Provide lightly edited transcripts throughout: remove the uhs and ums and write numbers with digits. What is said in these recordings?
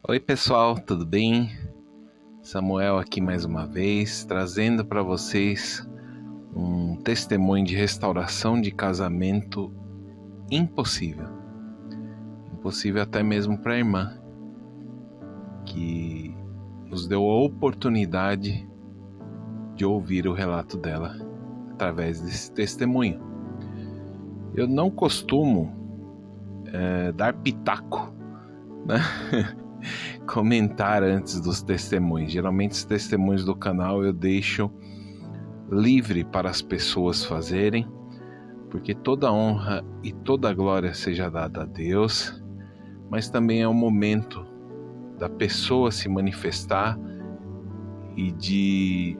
Oi pessoal, tudo bem? Samuel aqui mais uma vez, trazendo para vocês um testemunho de restauração de casamento impossível. Impossível até mesmo para a irmã, que nos deu a oportunidade de ouvir o relato dela através desse testemunho. Eu não costumo dar pitaco, né? Comentar antes dos testemunhos. Geralmente os testemunhos do canal eu deixo livre para as pessoas fazerem, porque toda honra e toda glória seja dada a Deus, mas também é o momento da pessoa se manifestar e de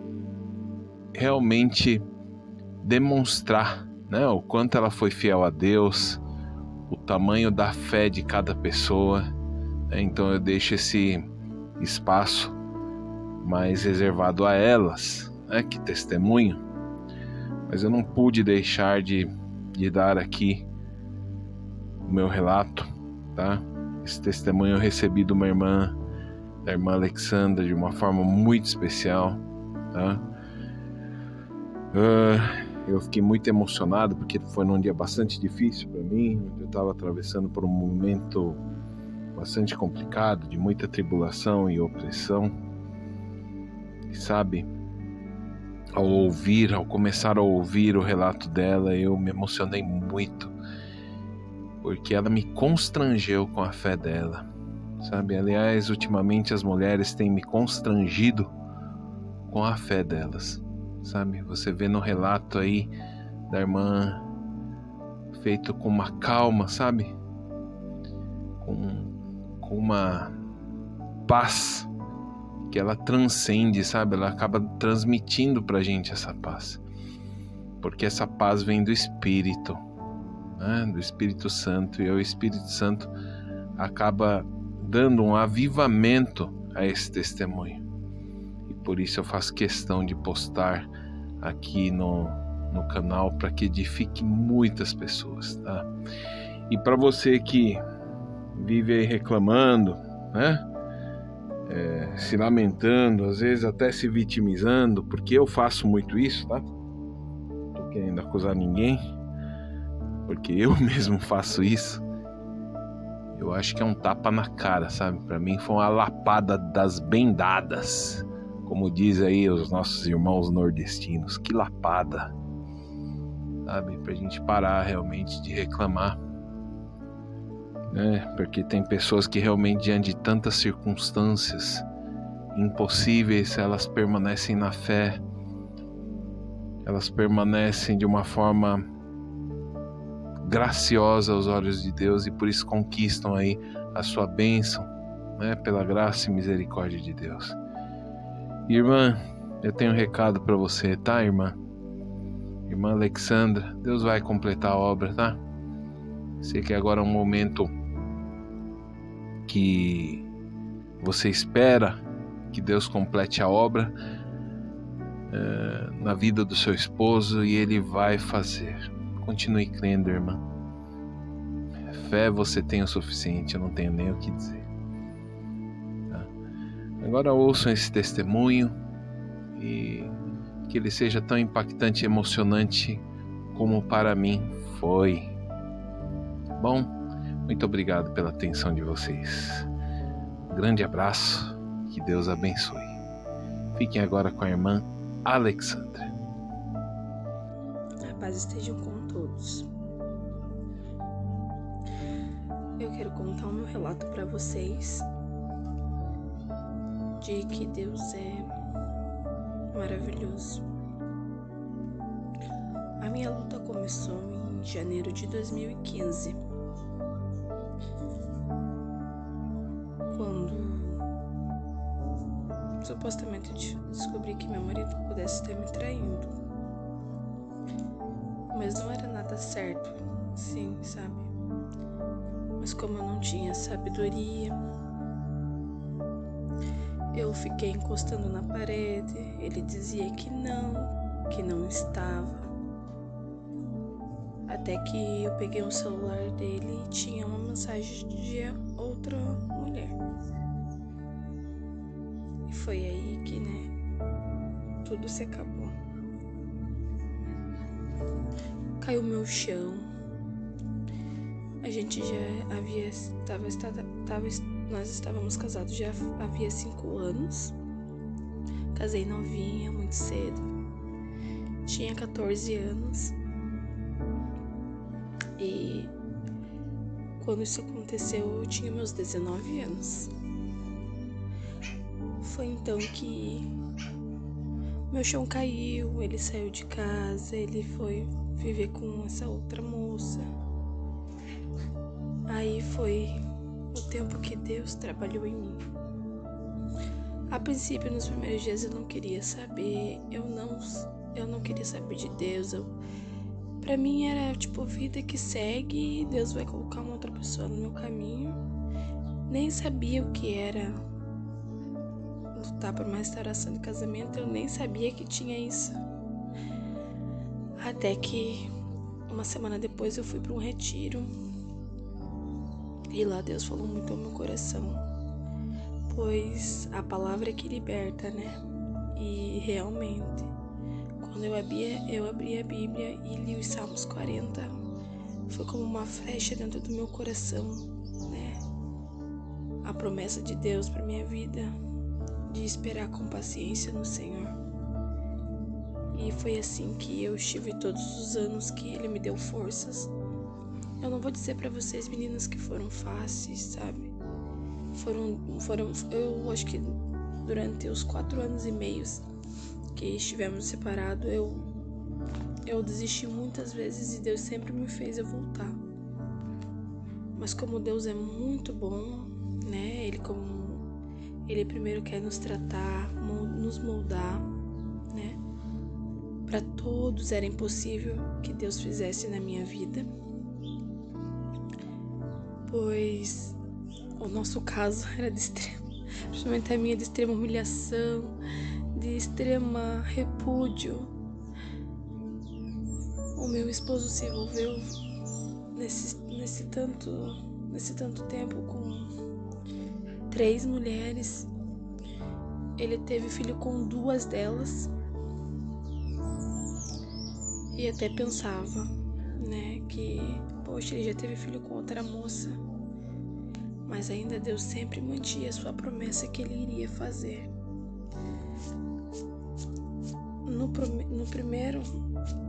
realmente demonstrar, né, o quanto ela foi fiel a Deus, o tamanho da fé de cada pessoa. Então eu deixo esse espaço mais reservado a elas, né, que testemunham, mas eu não pude deixar de dar aqui o meu relato, tá? Esse testemunho eu recebi de uma irmã, da irmã Alexandra, de uma forma muito especial, tá? Eu fiquei muito emocionado porque foi num dia bastante difícil para mim, onde eu estava atravessando por um momento bastante complicado, de muita tribulação e opressão. E sabe, ao começar a ouvir o relato dela, eu me emocionei muito, porque ela me constrangeu com a fé dela, sabe? Aliás, ultimamente as mulheres têm me constrangido com a fé delas, sabe? Você vê no relato aí da irmã, feito com uma calma, sabe? Com uma paz que ela transcende, sabe? Ela acaba transmitindo pra gente essa paz, porque essa paz vem do Espírito, né? Do Espírito Santo, e o Espírito Santo acaba dando um avivamento a esse testemunho, e por isso eu faço questão de postar aqui no canal para que edifique muitas pessoas, tá? E para você que vive aí reclamando, né? Se lamentando, às vezes até se vitimizando, porque eu faço muito isso, tá? Não tô querendo acusar ninguém, porque eu mesmo faço isso. Eu acho que é um tapa na cara, sabe? Para mim foi uma lapada das bem dadas, como diz aí os nossos irmãos nordestinos. Que lapada, sabe? Pra gente parar realmente de reclamar, né? Porque tem pessoas que realmente, diante de tantas circunstâncias impossíveis, elas permanecem na fé, elas permanecem de uma forma graciosa aos olhos de Deus, e por isso conquistam aí a sua bênção, né? Pela graça e misericórdia de Deus. Irmã, eu tenho um recado para você, tá, irmã? Irmã Alexandra, Deus vai completar a obra, tá? Sei que agora é um momento que você espera que Deus complete a obra na vida do seu esposo, e Ele vai fazer. Continue crendo, irmã. Fé você tem o suficiente, eu não tenho nem o que dizer, tá? Agora ouçam esse testemunho e que ele seja tão impactante e emocionante como para mim foi. Bom, muito obrigado pela atenção de vocês. Um grande abraço, que Deus abençoe. Fiquem agora com a irmã Alexandra. A paz esteja com todos. Eu quero contar o meu relato para vocês de que Deus é maravilhoso. A minha luta começou em janeiro de 2015, quando supostamente descobri que meu marido pudesse estar me traindo. Mas não era nada certo, sim, sabe? Mas como eu não tinha sabedoria, eu fiquei encostando na parede. Ele dizia que não estava. Até que eu peguei um celular dele e tinha uma mensagem de outra mulher. foi aí que, né, tudo se acabou. Caiu meu chão. A gente já havia nós estávamos casados já havia 5 anos. Casei novinha, muito cedo. Tinha 14 anos. E quando isso aconteceu, eu tinha meus 19 anos. Foi então que meu chão caiu, ele saiu de casa, ele foi viver com essa outra moça. Aí foi o tempo que Deus trabalhou em mim. A princípio, nos primeiros dias eu não queria saber, eu não queria saber de Deus. Pra mim era tipo vida que segue e Deus vai colocar uma outra pessoa no meu caminho. Nem sabia o que era lutar por uma restauração de casamento, eu nem sabia que tinha isso. Até que uma semana depois eu fui para um retiro e lá Deus falou muito ao meu coração, pois a palavra é que liberta, né? E realmente, quando eu abri a Bíblia e li os Salmos 40, foi como uma flecha dentro do meu coração, né? A promessa de Deus para minha vida, de esperar com paciência no Senhor. E foi assim que eu estive todos os anos que Ele me deu forças. Eu não vou dizer para vocês, meninas, que foram fáceis, sabe? Eu acho que durante os 4 anos e meio que estivemos separados, eu desisti muitas vezes e Deus sempre me fez eu voltar. Mas como Deus é muito bom, né? Ele primeiro quer nos tratar, nos moldar, né? Para todos era impossível que Deus fizesse na minha vida, pois o nosso caso era principalmente a minha, de extrema humilhação, de extrema repúdio. O meu esposo se envolveu nesse tanto tempo com 3 mulheres. Ele teve filho com 2 delas. E até pensava, né, que, poxa, ele já teve filho com outra moça. Mas ainda Deus sempre mantinha a sua promessa que ele iria fazer. No primeiro,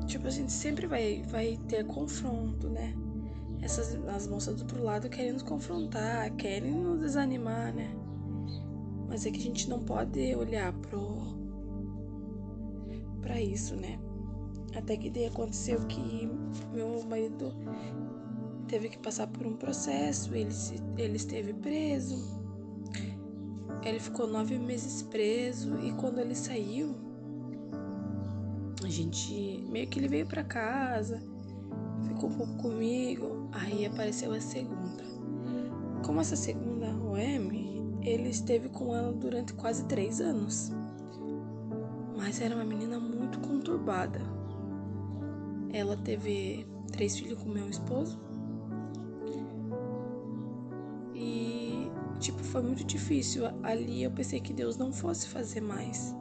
tipo, a gente sempre vai ter confronto, né? As moças do outro lado querem nos confrontar, querem nos desanimar, né? Mas é que a gente não pode olhar pra isso, né? Até que daí aconteceu que meu marido teve que passar por um processo, ele esteve preso, ele ficou 9 meses preso e quando ele saiu, a gente meio que ele veio pra casa, ficou um pouco comigo, aí apareceu a segunda. Como essa segunda, o M, ele esteve com ela durante quase 3 anos, mas era uma menina muito conturbada. Ela teve 3 filhos com meu esposo. E, foi muito difícil. Ali eu pensei que Deus não fosse fazer mais.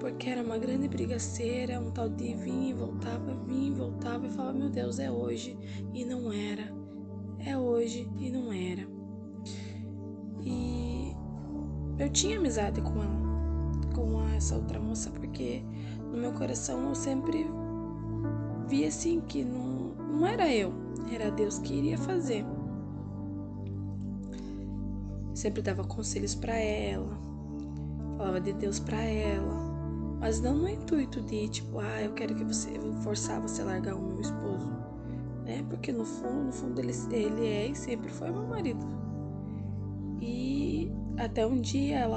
Porque era uma grande brigaceira, um tal de vinha e voltava e falava, meu Deus, é hoje. E não era. É hoje e não era. E eu tinha amizade com ela, com essa outra moça, porque no meu coração eu sempre vi assim que não era eu, era Deus que iria fazer. Sempre dava conselhos pra ela, falava de Deus pra ela, mas não no intuito de eu quero que eu vou forçar você a largar o meu esposo, né? Porque no fundo ele é e sempre foi meu marido. E até um dia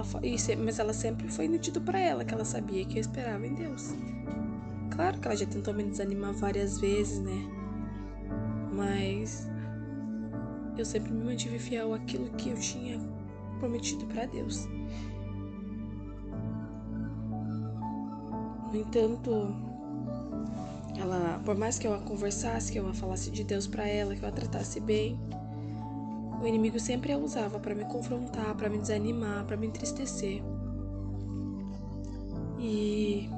mas ela sempre foi nítido pra ela que ela sabia que eu esperava em Deus. Claro que ela já tentou me desanimar várias vezes, né? Mas eu sempre me mantive fiel àquilo que eu tinha prometido pra Deus. No entanto, por mais que eu a conversasse, que eu a falasse de Deus pra ela, que eu a tratasse bem, o inimigo sempre a usava pra me confrontar, pra me desanimar, pra me entristecer. E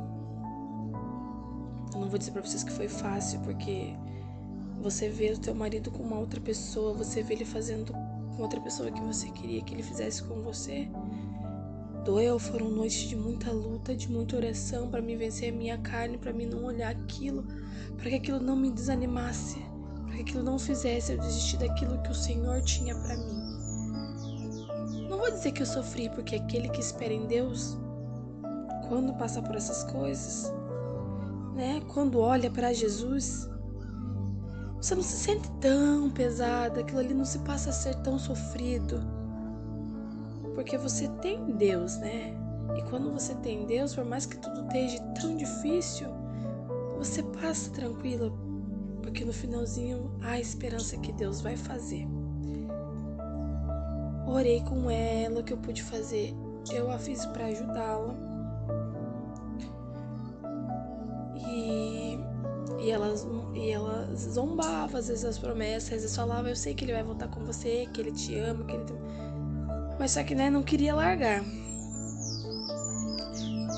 eu não vou dizer pra vocês que foi fácil, porque você vê o teu marido com uma outra pessoa, você vê ele fazendo com outra pessoa que você queria que ele fizesse com você. Doeu, foram noites de muita luta, de muita oração pra me vencer a minha carne, pra mim não olhar aquilo, pra que aquilo não me desanimasse, pra que aquilo não fizesse eu desistir daquilo que o Senhor tinha pra mim. Não vou dizer que eu sofri, porque aquele que espera em Deus, quando passa por essas coisas, né, quando olha pra Jesus, você não se sente tão pesada, aquilo ali não se passa a ser tão sofrido. Porque você tem Deus, né? E quando você tem Deus, por mais que tudo esteja tão difícil, você passa tranquila, porque no finalzinho há esperança que Deus vai fazer. Orei com ela, o que eu pude fazer, eu a fiz para ajudá-la. E ela zombava às vezes as promessas, às vezes falava, eu sei que ele vai voltar com você, que ele te ama, que ele te... Mas só que, né, não queria largar.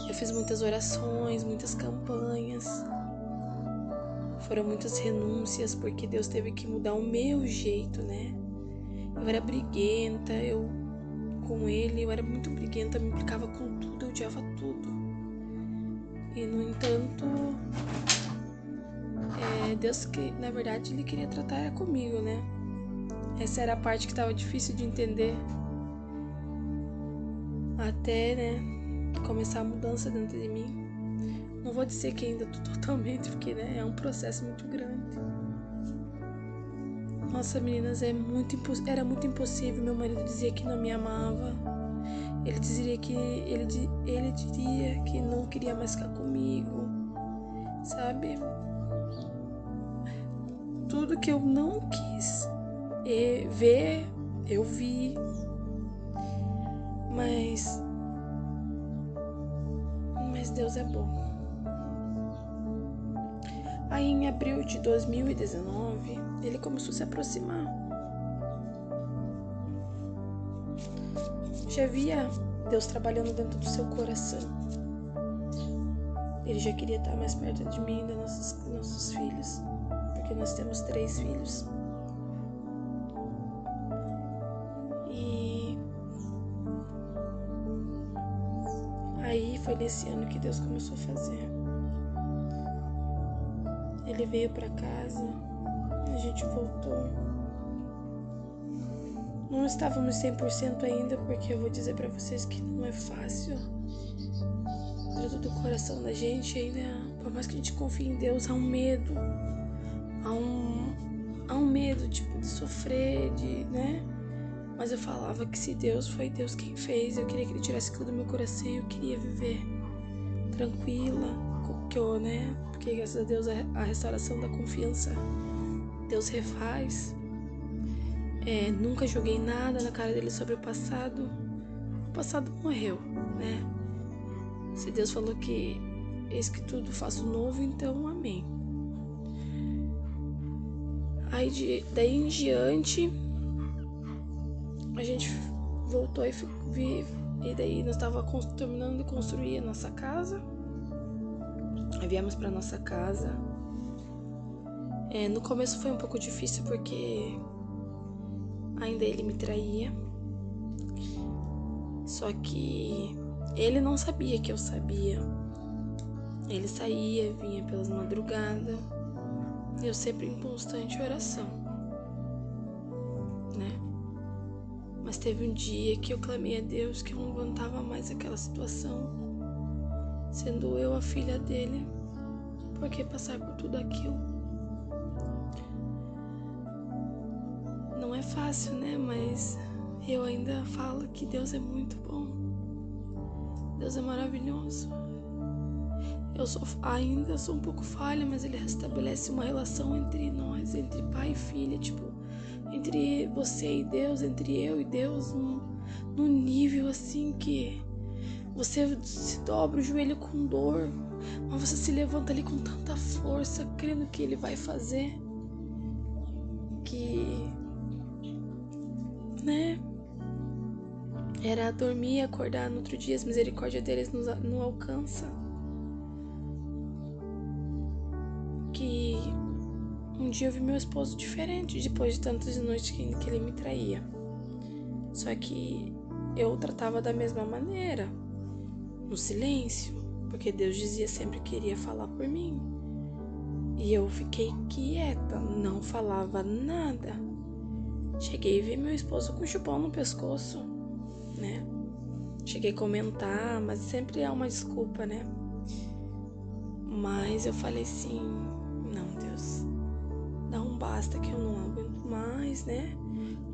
Eu fiz muitas orações, muitas campanhas. Foram muitas renúncias, porque Deus teve que mudar o meu jeito, né? Eu era briguenta, com ele, eu era muito briguenta, me implicava com tudo, eu odiava tudo. E, no entanto, Deus, que na verdade, ele queria tratar comigo, né? Essa era a parte que estava difícil de entender. Até, né, começar a mudança dentro de mim. Não vou dizer que ainda tô totalmente, porque, né, é um processo muito grande. Nossa, meninas, era muito impossível. Meu marido dizia que não me amava. Ele diria que não queria mais ficar comigo, sabe? Tudo que eu não quis ver, eu vi. Mas Deus é bom. Aí em abril de 2019, ele começou a se aproximar. Já via Deus trabalhando dentro do seu coração. Ele já queria estar mais perto de mim, dos nossos filhos, porque nós temos 3 filhos. Aí foi nesse ano que Deus começou a fazer. Ele veio pra casa, a gente voltou. Não estávamos 100% ainda, porque eu vou dizer pra vocês que não é fácil. Dentro do coração da gente ainda, por mais que a gente confie em Deus, há um medo. Há um medo, tipo, de sofrer, né? Mas eu falava que se Deus foi Deus quem fez, eu queria que ele tirasse aquilo do meu coração e eu queria viver tranquila, né? Porque graças a Deus a restauração da confiança, Deus refaz. Nunca joguei nada na cara dele sobre o passado. O passado morreu, né? Se Deus falou que eis que tudo faço novo, então amém. Aí daí em diante a gente voltou e daí nós estávamos terminando de construir a nossa casa. Aí viemos para nossa casa. No começo foi um pouco difícil porque ainda ele me traía. Só que ele não sabia que eu sabia. Ele saía, vinha pelas madrugadas. Eu sempre em constante oração, né? Mas teve um dia que eu clamei a Deus que eu não aguentava mais aquela situação, sendo eu a filha dele, porque passar por tudo aquilo não é fácil, né? Mas eu ainda falo que Deus é muito bom, Deus é maravilhoso. Eu ainda sou um pouco falha, mas ele restabelece uma relação entre nós, entre pai e filha, tipo, entre você e Deus, entre eu e Deus, num nível assim que você se dobra o joelho com dor, mas você se levanta ali com tanta força, crendo que ele vai fazer, que, né, era dormir e acordar no outro dia, as misericórdias deles não alcança. um dia eu vi meu esposo diferente depois de tantas noites que ele me traía. Só que eu tratava da mesma maneira, no silêncio, porque Deus dizia sempre que queria falar por mim. E eu fiquei quieta, não falava nada. Cheguei a ver meu esposo com chupão no pescoço, né? Cheguei a comentar, mas sempre há uma desculpa, né? Mas eu falei assim, não, Deus, dá um basta que eu não aguento mais, né?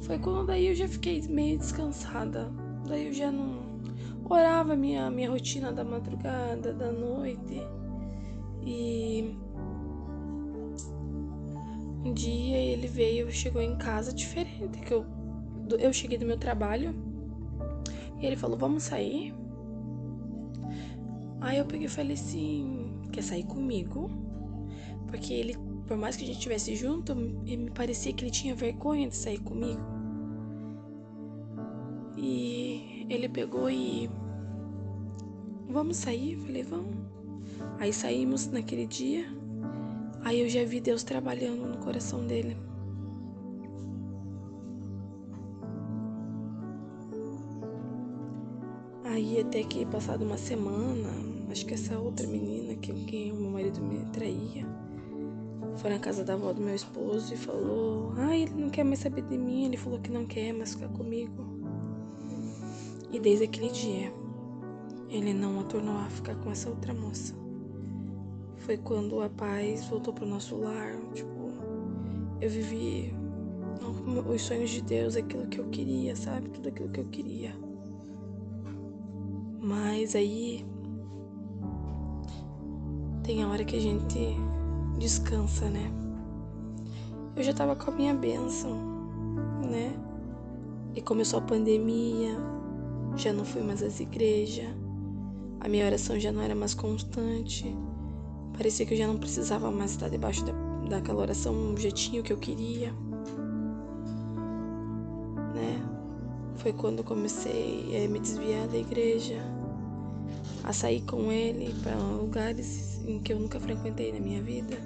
Foi quando daí eu já fiquei meio descansada. Daí eu já não orava minha rotina da madrugada, da noite. E um dia ele chegou em casa diferente, que eu cheguei do meu trabalho e ele falou, vamos sair? Aí eu peguei e falei assim, quer sair comigo? Porque ele, por mais que a gente estivesse junto, me parecia que ele tinha vergonha de sair comigo. E ele pegou e, vamos sair? Eu falei, vamos. Aí saímos naquele dia. Aí eu já vi Deus trabalhando no coração dele. Aí até que passado uma semana, acho que essa outra menina que o meu marido me traía, foi na casa da avó do meu esposo e falou, ele não quer mais saber de mim, ele falou que não quer mais ficar comigo. E desde aquele dia, ele não a tornou a ficar com essa outra moça. Foi quando a paz voltou pro nosso lar, eu vivi os sonhos de Deus, aquilo que eu queria, sabe? Tudo aquilo que eu queria. Mas aí tem a hora que a gente descansa, né? Eu já tava com a minha bênção, né? E começou a pandemia, já não fui mais às igrejas, a minha oração já não era mais constante, parecia que eu já não precisava mais estar debaixo daquela oração, já tinha o que eu queria, né? Foi quando eu comecei a me desviar da igreja, a sair com ele para lugares em que eu nunca frequentei na minha vida.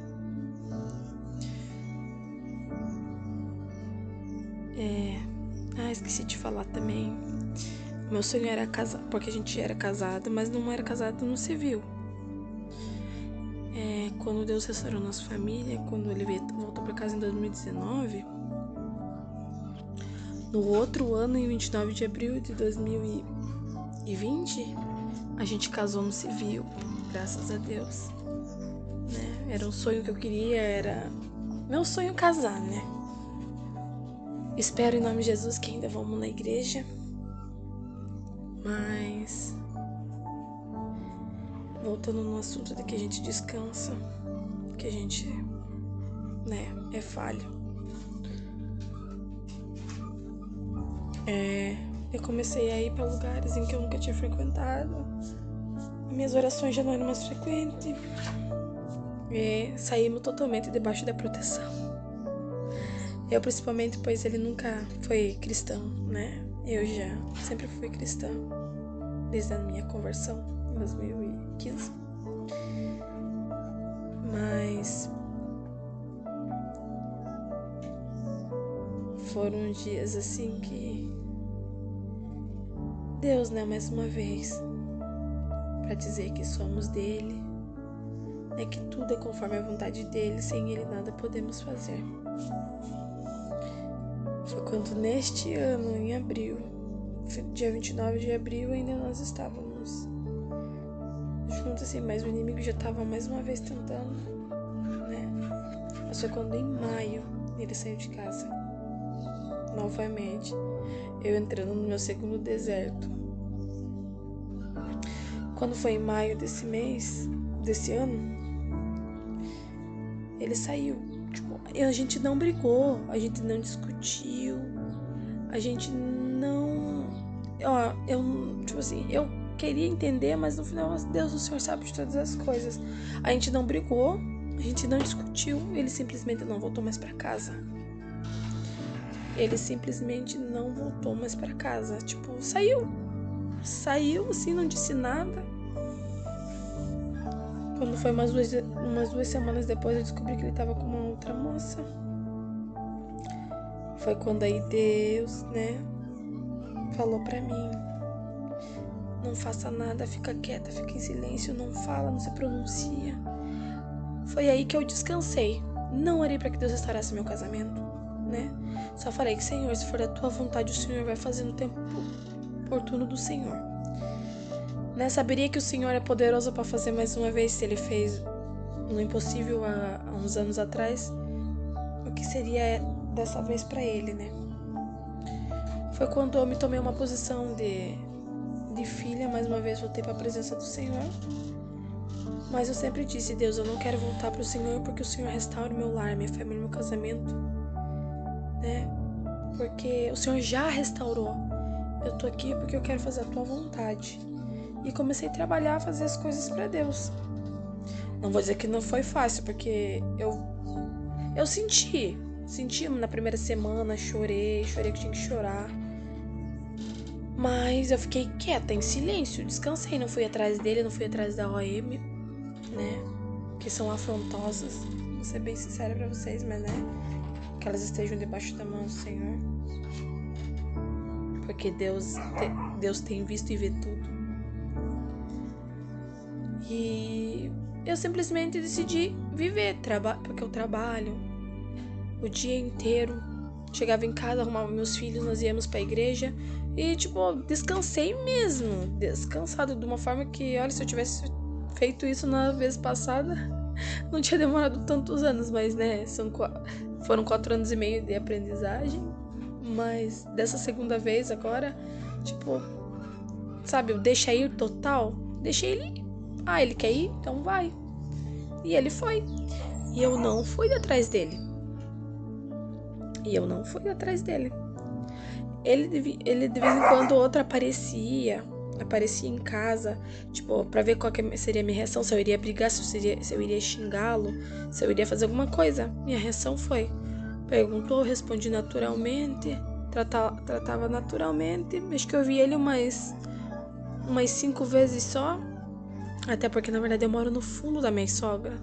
Esqueci de falar também. Meu sonho era casar, porque a gente era casado, mas não era casado no civil. Quando Deus restaurou nossa família, quando ele voltou para casa em 2019, no outro ano, em 29 de abril de 2020, a gente casou no civil, graças a Deus, né? Era um sonho que eu queria, era meu sonho casar, né? Espero em nome de Jesus que ainda vamos na igreja, mas voltando no assunto de que a gente descansa, que a gente, né, é falho. Eu comecei a ir para lugares em que eu nunca tinha frequentado. Minhas orações já não eram mais frequentes. Saímos totalmente debaixo da proteção. Eu principalmente, pois ele nunca foi cristão, né? Eu já sempre fui cristã, desde a minha conversão em 2015. Mas foram dias assim que Deus, né, mais uma vez, para dizer que somos dele, né, que tudo é conforme a vontade dele, sem ele nada podemos fazer. Foi quando neste ano, em abril, dia 29 de abril, ainda nós estávamos juntos assim, mas o inimigo já estava mais uma vez tentando, né? Mas foi quando em maio ele saiu de casa, novamente, eu entrando no meu segundo deserto. Quando foi em maio desse ano, ele saiu. A gente não brigou, a gente não discutiu, a gente não... eu queria entender, mas no final, Deus, o Senhor sabe de todas as coisas. A gente não brigou, a gente não discutiu, ele simplesmente não voltou mais pra casa. Ele simplesmente não voltou mais pra casa, saiu assim, não disse nada. Quando foi umas duas semanas depois, eu descobri que ele tava com uma outra moça. Foi quando aí Deus, né, falou pra mim: não faça nada, fica quieta, fica em silêncio, não fala, não se pronuncia. Foi aí que eu descansei. Não orei pra que Deus restaurasse meu casamento, né? Só falei que, Senhor, se for a tua vontade, o Senhor vai fazer no tempo oportuno do Senhor. Né? Saberia que o Senhor é poderoso para fazer mais uma vez. Se Ele fez no impossível há uns anos atrás, o que seria dessa vez para Ele, né? Foi quando eu me tomei uma posição de filha. Mais uma vez voltei para a presença do Senhor. Mas eu sempre disse: Deus, eu não quero voltar para o Senhor porque o Senhor restaure meu lar, minha família, meu casamento, né? Porque o Senhor já restaurou. Eu tô aqui porque eu quero fazer a tua vontade. E comecei a trabalhar, fazer as coisas para Deus. Não vou dizer que não foi fácil, porque eu senti na primeira semana, chorei que tinha que chorar. Mas eu fiquei quieta, em silêncio, descansei, não fui atrás dele, não fui atrás da OM, né? Que são afrontosas, vou ser bem sincera pra vocês, mas né? Que elas estejam debaixo da mão do Senhor. Porque Deus tem visto e vê tudo. E eu simplesmente decidi viver, porque eu trabalho o dia inteiro. Chegava em casa, arrumava meus filhos, nós íamos pra igreja e, descansei mesmo. Descansado de uma forma que, olha, se eu tivesse feito isso na vez passada, não tinha demorado tantos anos, mas, né, foram 4 anos e meio de aprendizagem. Mas dessa segunda vez agora, sabe, eu deixei ir total, deixei ele ir. Ah, ele quer ir? Então vai. E ele foi. E eu não fui atrás dele. Ele de vez em quando outra aparecia em casa, pra ver qual que seria a minha reação, se eu iria brigar, se eu iria xingá-lo, se eu iria fazer alguma coisa. Minha reação foi: perguntou, respondi naturalmente, tratava naturalmente. Acho que eu vi ele umas 5 vezes só. Até porque, na verdade, eu moro no fundo da minha sogra.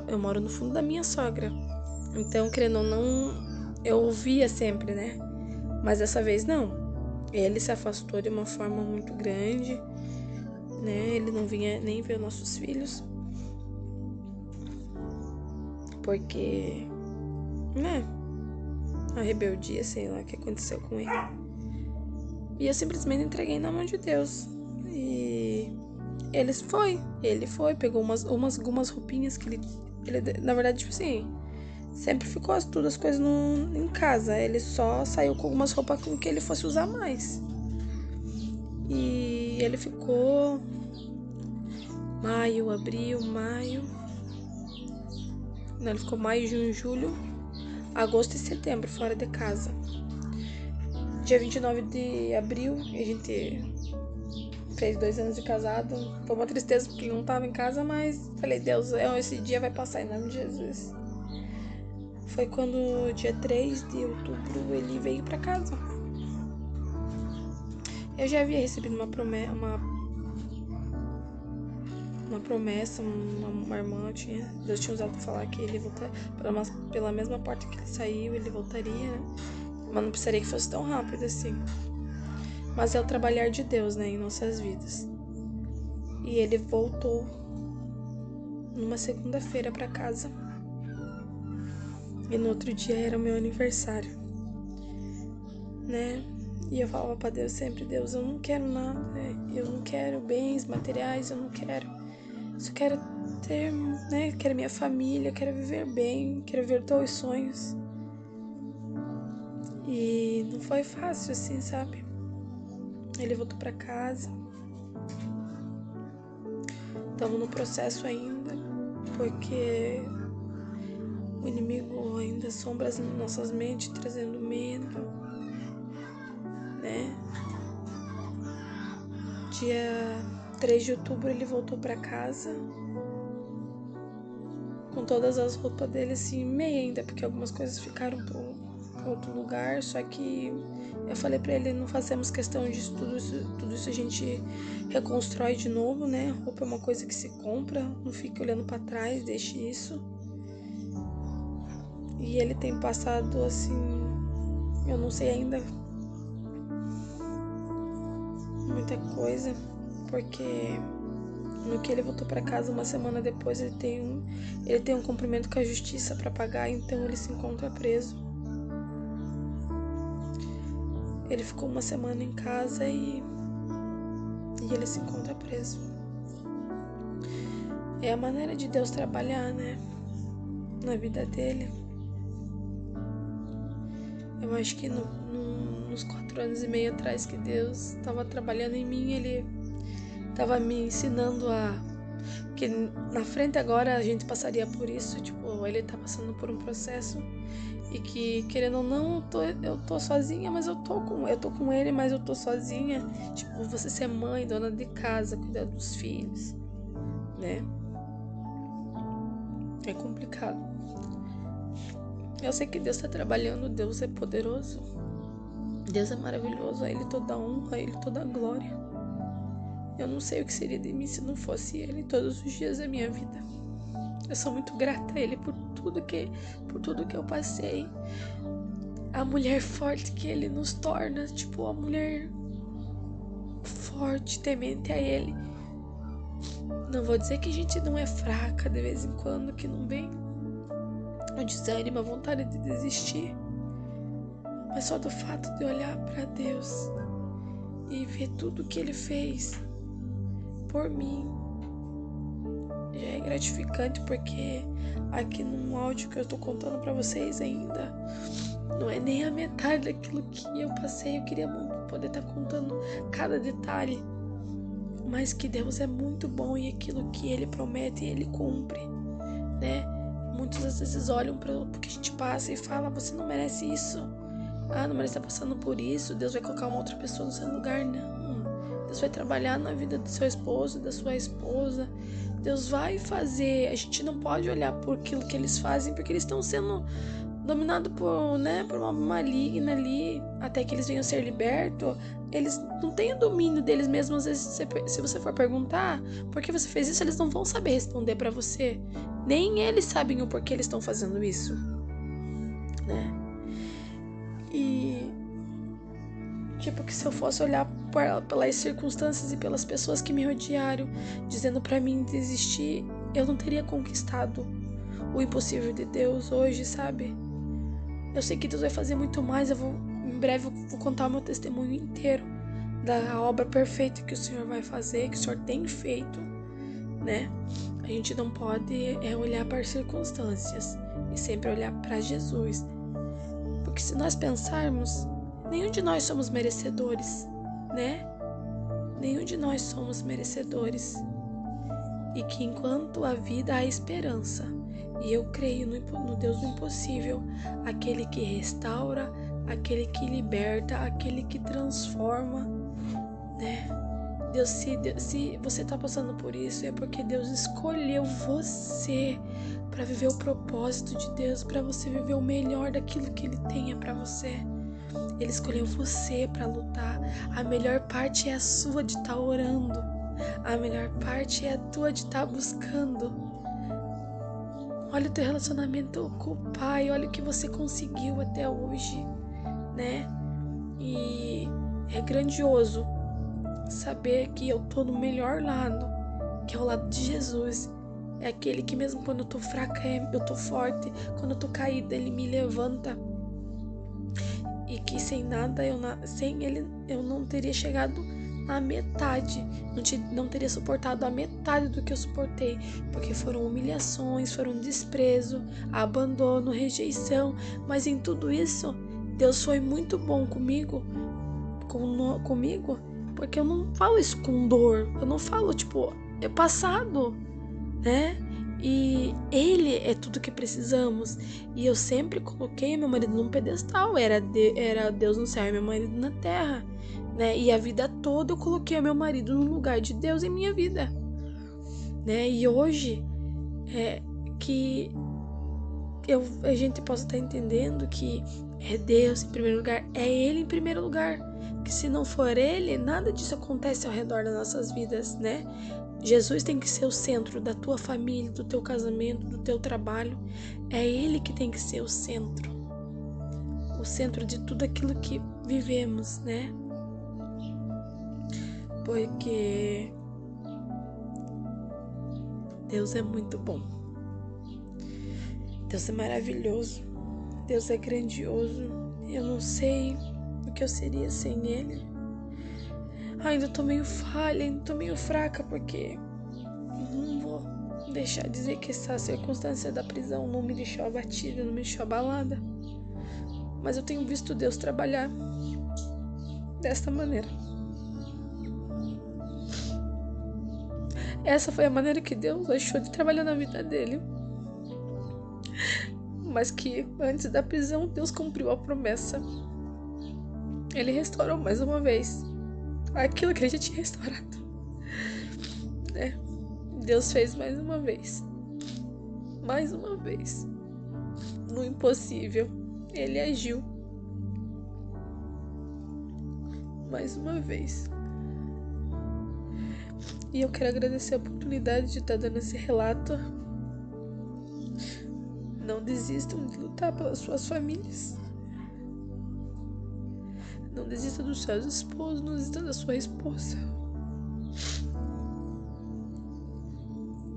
Eu moro no fundo da minha sogra. Então, querendo ou não, eu ouvia sempre, né? Mas dessa vez, não. Ele se afastou de uma forma muito grande, né? Ele não vinha nem ver nossos filhos. Porque, né? A rebeldia, sei lá o que aconteceu com ele. E eu simplesmente entreguei na mão de Deus. E ele foi, pegou algumas roupinhas que ele na verdade, sempre ficou todas as coisas em casa. Ele só saiu com algumas roupas com que ele fosse usar mais. E ele ficou abril, maio. Não, ele ficou maio, junho, julho, agosto e setembro fora de casa. Dia 29 de abril, a gente fez 2 anos de casado. Foi uma tristeza porque não tava em casa, mas falei: Deus, esse dia vai passar em nome de Jesus. Foi quando, dia 3 de outubro, ele veio pra casa. Eu já havia recebido uma promessa, uma irmã, Deus tinha usado pra falar que ele voltaria, pela mesma porta que ele saiu, ele voltaria, né? Mas não precisaria que fosse tão rápido assim. Mas é o trabalhar de Deus, né, em nossas vidas. E ele voltou numa segunda-feira pra casa. E no outro dia era o meu aniversário, né? E eu falava pra Deus sempre: Deus, eu não quero nada, eu não quero bens materiais, eu não quero. Só quero ter, né? Quero minha família, quero viver bem, quero viver teus sonhos. E não foi fácil assim, sabe? Ele voltou pra casa. Estamos no processo ainda, porque o inimigo ainda assombra as nossas mentes, trazendo medo, né? Dia 3 de outubro ele voltou pra casa com todas as roupas dele assim, meia ainda, porque algumas coisas ficaram pro para outro lugar, só que eu falei para ele, não fazemos questão disso, tudo isso a gente reconstrói de novo, né? Roupa é uma coisa que se compra, não fique olhando para trás, deixe isso. E ele tem passado assim, eu não sei ainda muita coisa, porque no que ele voltou para casa uma semana depois, ele tem um cumprimento com a justiça para pagar, então ele se encontra preso. Ele ficou uma semana em casa e ele se encontra preso. É a maneira de Deus trabalhar, né? Na vida dele. Eu acho que nos 4 anos e meio atrás que Deus estava trabalhando em mim, Ele estava me ensinando que na frente agora a gente passaria por isso, tipo, Ele tá passando por um processo e que, querendo ou não, eu tô sozinha, mas eu tô com Ele, mas eu tô sozinha. Tipo, você ser mãe, dona de casa, cuidar dos filhos, né? É complicado. Eu sei que Deus está trabalhando, Deus é poderoso, Deus é maravilhoso, a Ele toda a honra, a Ele toda a glória. Eu não sei o que seria de mim se não fosse Ele todos os dias da minha vida. Eu sou muito grata a Ele por tudo que eu passei. A mulher forte que Ele nos torna, tipo, a mulher forte, temente a Ele. Não vou dizer que a gente não é fraca de vez em quando, que não vem o desânimo, a vontade de desistir, mas só do fato de olhar para Deus e ver tudo que Ele fez por mim já é gratificante, porque aqui num áudio que eu tô contando para vocês ainda não é nem a metade daquilo que eu passei. Eu queria muito poder estar contando cada detalhe, mas que Deus é muito bom e aquilo que Ele promete Ele cumpre, né? Muitas às vezes olham para o que a gente passa e falam, você não merece isso. Não merece estar passando por isso. Deus vai colocar uma outra pessoa no seu lugar. Não. Deus vai trabalhar na vida do seu esposo, da sua esposa. Deus vai fazer. A gente não pode olhar por aquilo que eles fazem, porque eles estão sendo dominados por uma maligna ali, até que eles venham ser libertos. Eles não têm o domínio deles mesmos. Às vezes, se você for perguntar por que você fez isso, eles não vão saber responder para você. Nem eles sabem o porquê eles estão fazendo isso, né? E tipo, que se eu fosse olhar pelas circunstâncias e pelas pessoas que me rodearam, dizendo pra mim desistir, eu não teria conquistado o impossível de Deus hoje, sabe? Eu sei que Deus vai fazer muito mais. Em breve eu vou contar o meu testemunho inteiro da obra perfeita que o Senhor vai fazer, que o Senhor tem feito, né? A gente não pode olhar para as circunstâncias e sempre olhar para Jesus. Porque se nós pensarmos, nenhum de nós somos merecedores, né? Nenhum de nós somos merecedores. E que enquanto há vida, há esperança. E eu creio no Deus do impossível, aquele que restaura, aquele que liberta, aquele que transforma, né? Deus, se você está passando por isso, é porque Deus escolheu você para viver o propósito de Deus, para você viver o melhor daquilo que Ele tenha para você. Ele escolheu você para lutar. A melhor parte é a sua de estar orando. A melhor parte é a tua de estar buscando. Olha o teu relacionamento com o Pai, olha o que você conseguiu até hoje, né? E é grandioso saber que eu tô no melhor lado, que é o lado de Jesus. É aquele que mesmo quando eu tô fraca, eu tô forte. Quando eu tô caída, Ele me levanta. E que sem Ele eu não teria chegado à metade, não teria suportado a metade do que eu suportei, porque foram humilhações, foram desprezo, abandono, rejeição, mas em tudo isso Deus foi muito bom comigo, porque eu não falo isso com dor, eu não falo é passado, né? E Ele é tudo que precisamos. E eu sempre coloquei meu marido num pedestal. Era Deus no céu e meu marido na terra, né? E a vida toda eu coloquei o meu marido no lugar de Deus em minha vida, né? E hoje que a gente possa estar entendendo que É Deus em primeiro lugar, é Ele em primeiro lugar. Que se não for Ele, nada disso acontece ao redor das nossas vidas, né? Jesus tem que ser o centro da tua família, do teu casamento, do teu trabalho. É Ele que tem que ser o centro de tudo aquilo que vivemos, né? Porque Deus é muito bom. Deus é maravilhoso. Deus é grandioso. Eu não sei o que eu seria sem Ele. Ainda tô meio falha, ainda tô meio fraca, porque não vou deixar dizer que essa circunstância da prisão não me deixou abatida, não me deixou abalada. Mas eu tenho visto Deus trabalhar desta maneira. Essa foi a maneira que Deus achou de trabalhar na vida dele. Mas que antes da prisão, Deus cumpriu a promessa. Ele restaurou mais uma vez aquilo que ele já tinha restaurado. Deus fez mais uma vez. Mais uma vez. No impossível, Ele agiu. Mais uma vez. E eu quero agradecer a oportunidade de estar dando esse relato. Não desistam de lutar pelas suas famílias. Não desista dos seus esposos, não desista da sua esposa.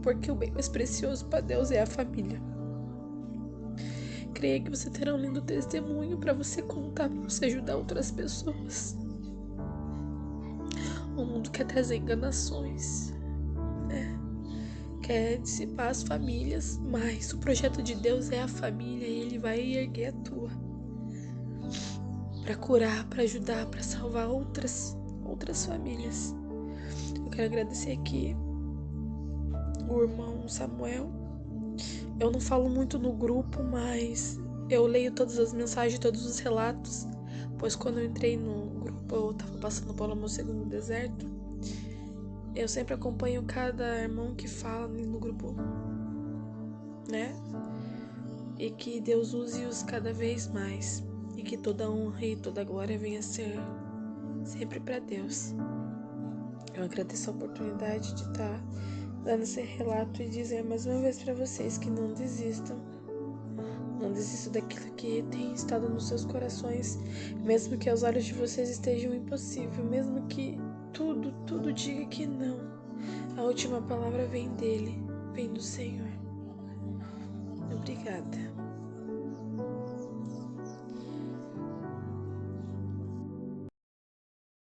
Porque o bem mais precioso para Deus é a família. Creia que você terá um lindo testemunho para você contar, para você ajudar outras pessoas. O mundo quer trazer enganações, né? Quer dissipar as famílias, mas o projeto de Deus é a família e Ele vai erguer a tua para curar, para ajudar, para salvar outras famílias. Eu quero agradecer aqui o irmão Samuel. Eu não falo muito no grupo, mas eu leio todas as mensagens, todos os relatos, pois quando eu entrei no grupo eu tava passando pelo meu segundo deserto. Eu sempre acompanho cada irmão que fala no grupo, né? E que Deus use-os cada vez mais, e que toda honra e toda glória venha a ser sempre para Deus. Eu agradeço a oportunidade de estar dando esse relato e dizer mais uma vez para vocês que não desistam. Não desistam daquilo que tem estado nos seus corações, mesmo que aos olhos de vocês estejam impossível, mesmo que tudo diga que não. A última palavra vem dele, vem do Senhor. Obrigada.